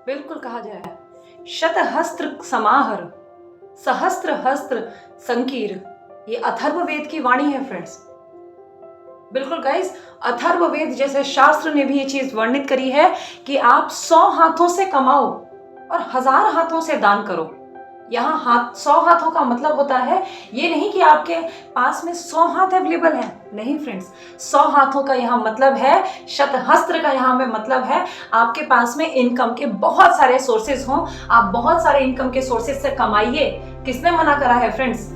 बिल्कुल कहा जाए, शतहस्त्र समाहर सहस्त्र हस्त्र संकीर, ये अथर्ववेद की वाणी है फ्रेंड्स। बिल्कुल गाइस, अथर्ववेद जैसे शास्त्र ने भी ये चीज वर्णित करी है कि आप 100 हाथों से कमाओ और 1000 हाथों से दान करो। यहाँ हाथ 100 हाथों का मतलब होता है ये नहीं कि आपके पास में 100 हाथ अवेलेबल है, नहीं फ्रेंड्स। 100 हाथों का यहाँ मतलब है, शतहस्त्र का यहाँ में मतलब है आपके पास में इनकम के बहुत सारे सोर्सेज हों, आप बहुत सारे इनकम के सोर्सेज से कमाइए। किसने मना करा है फ्रेंड्स?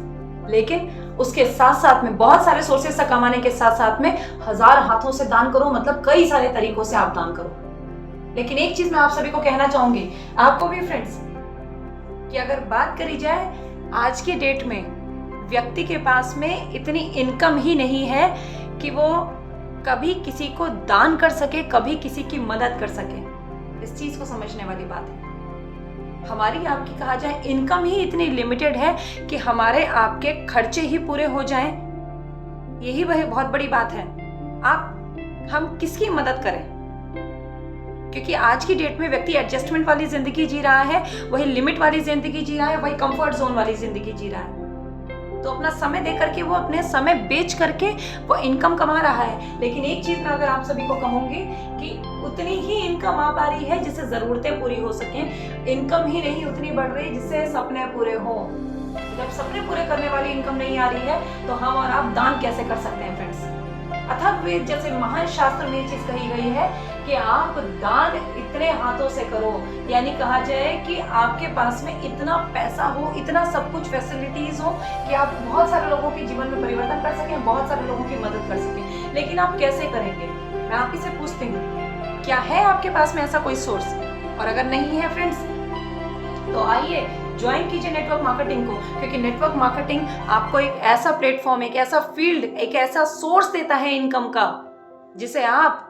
लेकिन उसके साथ साथ में बहुत सारे सोर्सेज से कमाने के साथ साथ में 1000 हाथों से दान करो, मतलब कई सारे तरीकों से आप दान करो। लेकिन एक चीज मैं आप सभी को कहना चाहूंगी, आपको भी फ्रेंड्स, कि अगर बात करी जाए आज की डेट में व्यक्ति के पास में इतनी इनकम ही नहीं है कि वो कभी किसी को दान कर सके, कभी किसी की मदद कर सके। इस चीज को समझने वाली बात है। हमारी आपकी कहा जाए इनकम ही इतनी लिमिटेड है कि हमारे आपके खर्चे ही पूरे हो जाएं, यही वही बहुत बड़ी बात है। हम किसकी मदद करें? क्योंकि आज की डेट में व्यक्ति एडजस्टमेंट वाली जिंदगी जी रहा है, वही लिमिट वाली जिंदगी जी रहा है, वही कंफर्ट जोन वाली जिंदगी जी रहा है। तो अपना समय दे करके वो अपने समय बेच करके वो इनकम कमा रहा है। लेकिन एक चीज मैं अगर आप सभी को कहूंगी कि उतनी ही इनकम आ पा रही है जिससे जरूरतें पूरी हो सकें, इनकम ही नहीं उतनी बढ़ रही जिससे सपने पूरे हो। जब सपने पूरे करने वाली इनकम नहीं आ रही है तो हम और आप दान कैसे कर सकते हैं फ्रेंड्स? अथर्ववेद जैसे महान शास्त्र में ये चीज कही गई है कि आप दान इतने हाथों से करो, यानी कहा जाए कि आपके पास में इतना पैसा हो, इतना सब कुछ फैसिलिटीज हो कि आप बहुत सारे लोगों के जीवन में परिवर्तन कर सकें, बहुत सारे लोगों की मदद कर सकें। लेकिन आप कैसे करेंगे? मैं आप से पूछती हूँ, क्या है आपके पास में ऐसा कोई सोर्स? और अगर नहीं है फ्रेंड्स तो आइए ज्वाइन कीजिए नेटवर्क मार्केटिंग को, क्योंकि नेटवर्क मार्केटिंग आपको एक ऐसा प्लेटफॉर्म, एक ऐसा फील्ड, एक ऐसा सोर्स देता है इनकम का जिसे आप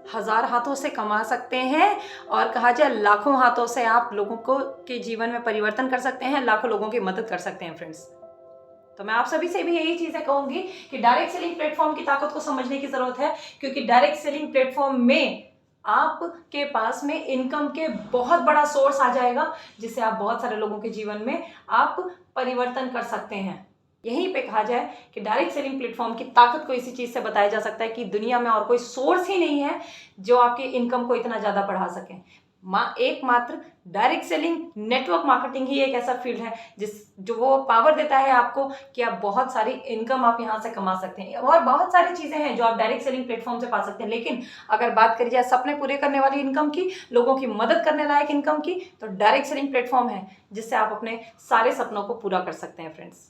1000 हाथों से कमा सकते हैं और कहा जाए लाखों हाथों से आप लोगों को के जीवन में परिवर्तन कर सकते हैं, लाखों लोगों की मदद कर सकते हैं फ्रेंड्स। तो मैं आप सभी से भी यही चीजें कहूंगी कि डायरेक्ट सेलिंग प्लेटफॉर्म की ताकत को समझने की जरूरत है, क्योंकि डायरेक्ट सेलिंग प्लेटफॉर्म में आपके पास में इनकम के बहुत बड़ा सोर्स आ जाएगा जिससे आप बहुत सारे लोगों के जीवन में आप परिवर्तन कर सकते हैं। यहीं पे कहा जाए कि डायरेक्ट सेलिंग प्लेटफॉर्म की ताकत को इसी चीज से बताया जा सकता है कि दुनिया में और कोई सोर्स ही नहीं है जो आपकी इनकम को इतना ज्यादा बढ़ा सके। एकमात्र डायरेक्ट सेलिंग नेटवर्क मार्केटिंग ही एक ऐसा फील्ड है जो वो पावर देता है आपको कि आप बहुत सारी इनकम आप यहाँ से कमा सकते हैं। और बहुत सारी चीजें हैं जो आप डायरेक्ट सेलिंग प्लेटफॉर्म से पा सकते हैं। लेकिन अगर बात करी जाए सपने पूरे करने वाली इनकम की, लोगों की मदद करने लायक इनकम की, तो डायरेक्ट सेलिंग प्लेटफॉर्म है जिससे आप अपने सारे सपनों को पूरा कर सकते हैं फ्रेंड्स।